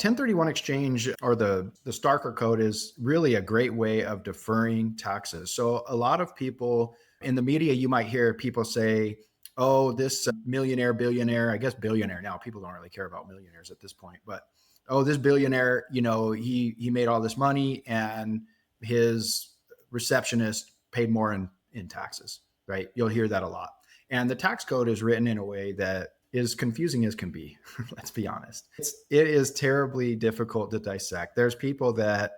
1031 exchange or the Starker code is really a great way of deferring taxes. So a lot of people in the media, you might hear people say, oh, this millionaire, billionaire, I guess billionaire now, people don't really care about millionaires at this point, but oh, this billionaire, he made all this money and his receptionist paid more in taxes, right? You'll hear that a lot. And the tax code is written in a way that is confusing as can be. Let's be honest. It is terribly difficult to dissect. There's people that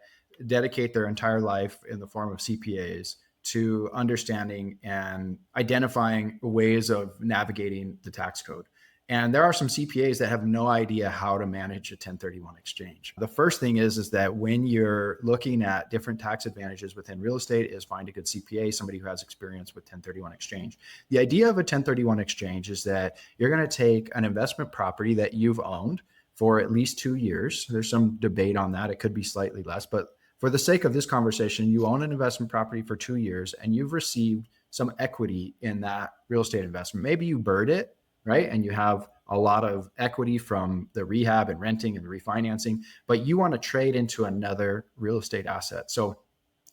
dedicate their entire life in the form of CPAs to understanding and identifying ways of navigating the tax code. And there are some CPAs that have no idea how to manage a 1031 exchange. The first thing is that when you're looking at different tax advantages within real estate is find a good CPA, somebody who has experience with 1031 exchange. The idea of a 1031 exchange is that you're going to take an investment property that you've owned for at least 2 years. There's some debate on that. It could be slightly less, but for the sake of this conversation, you own an investment property for 2 years and you've received some equity in that real estate investment. Maybe you bird it, right? And you have a lot of equity from the rehab and renting and refinancing, but you want to trade into another real estate asset. So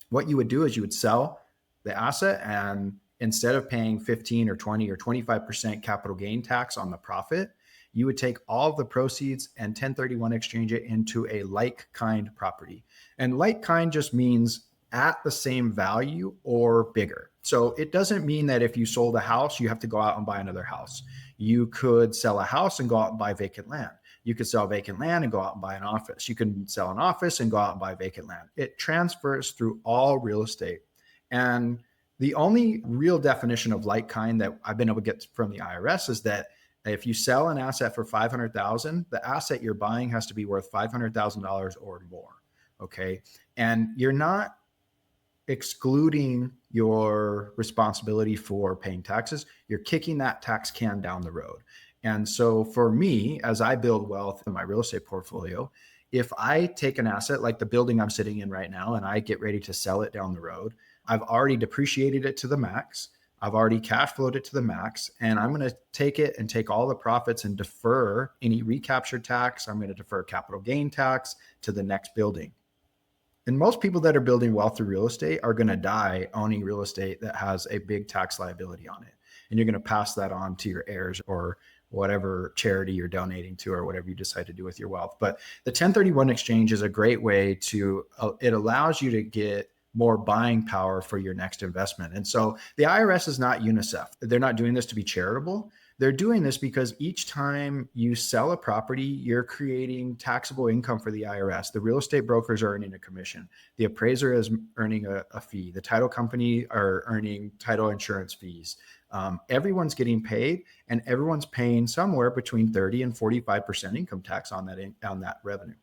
what you would do is you would sell the asset, and instead of paying 15 or 20 or 25% capital gain tax on the profit, you would take all of the proceeds and 1031 exchange it into a like kind property. And like kind just means at the same value or bigger. So it doesn't mean that if you sold a house, you have to go out and buy another house. You could sell a house and go out and buy vacant land. You could sell vacant land and go out and buy an office. You can sell an office and go out and buy vacant land. It transfers through all real estate. And the only real definition of like kind that I've been able to get from the IRS is that if you sell an asset for $500,000, the asset you're buying has to be worth $500,000 or more. Okay. And you're not excluding your responsibility for paying taxes. You're kicking that tax can down the road. And so for me, as I build wealth in my real estate portfolio, if I take an asset like the building I'm sitting in right now and I get ready to sell it down the road, I've already depreciated it to the max. I've already cash flowed it to the max, and I'm going to take it and take all the profits and defer any recapture tax. I'm going to defer capital gain tax to the next building. And most people that are building wealth through real estate are going to die owning real estate that has a big tax liability on it. And you're going to pass that on to your heirs or whatever charity you're donating to or whatever you decide to do with your wealth. But the 1031 exchange is a great way to, it allows you to get more buying power for your next investment. And so the IRS is not UNICEF. They're not doing this to be charitable. They're doing this because each time you sell a property, you're creating taxable income for the IRS. The real estate brokers are earning a commission. The appraiser is earning a fee. The title company are earning title insurance fees. Everyone's getting paid, and everyone's paying somewhere between 30 and 45% income tax on that revenue.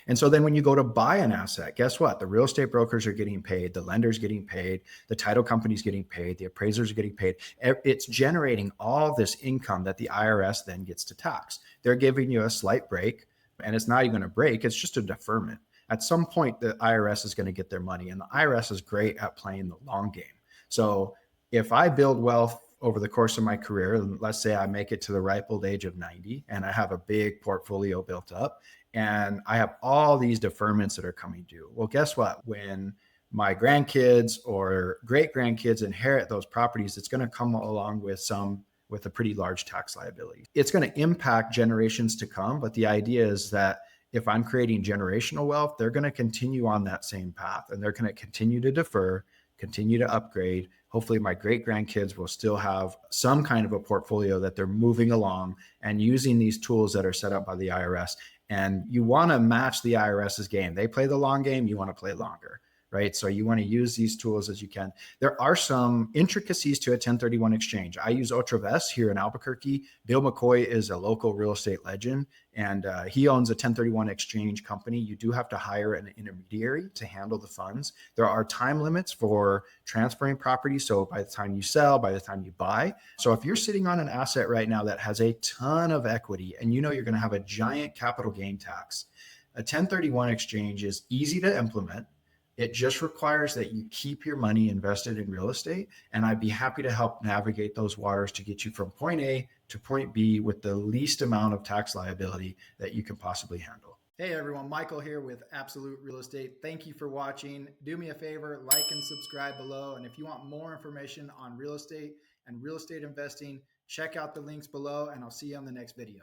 And so then when you go to buy an asset, guess what? The real estate brokers are getting paid, the lender's getting paid, the title company's getting paid, the appraisers are getting paid. It's generating all this income that the IRS then gets to tax. They're giving you a slight break, and it's not even a break, it's just a deferment. At some point, the IRS is going to get their money, and the IRS is great at playing the long game. So if I build wealth over the course of my career, and let's say I make it to the ripe old age of 90, and I have a big portfolio built up, and I have all these deferments that are coming due. Well, guess what? When my grandkids or great grandkids inherit those properties, it's going to come along with a pretty large tax liability. It's going to impact generations to come. But the idea is that if I'm creating generational wealth, they're going to continue on that same path, and they're going to continue to defer, continue to upgrade. Hopefully my great grandkids will still have some kind of a portfolio that they're moving along and using these tools that are set up by the IRS. And you want to match the IRS's game. They play the long game. You want to play longer, right? So you want to use these tools as you can. There are some intricacies to a 1031 exchange. I use Otravest here in Albuquerque. Bill McCoy is a local real estate legend, and he owns a 1031 exchange company. You do have to hire an intermediary to handle the funds. There are time limits for transferring property. So by the time you sell, by the time you buy. So if you're sitting on an asset right now that has a ton of equity and you know you're going to have a giant capital gain tax, a 1031 exchange is easy to implement. It just requires that you keep your money invested in real estate. And I'd be happy to help navigate those waters to get you from point A to point B with the least amount of tax liability that you can possibly handle. Hey everyone, Michael here with Absolute Real Estate. Thank you for watching. Do me a favor, like and subscribe below. And if you want more information on real estate and real estate investing, check out the links below, and I'll see you on the next video.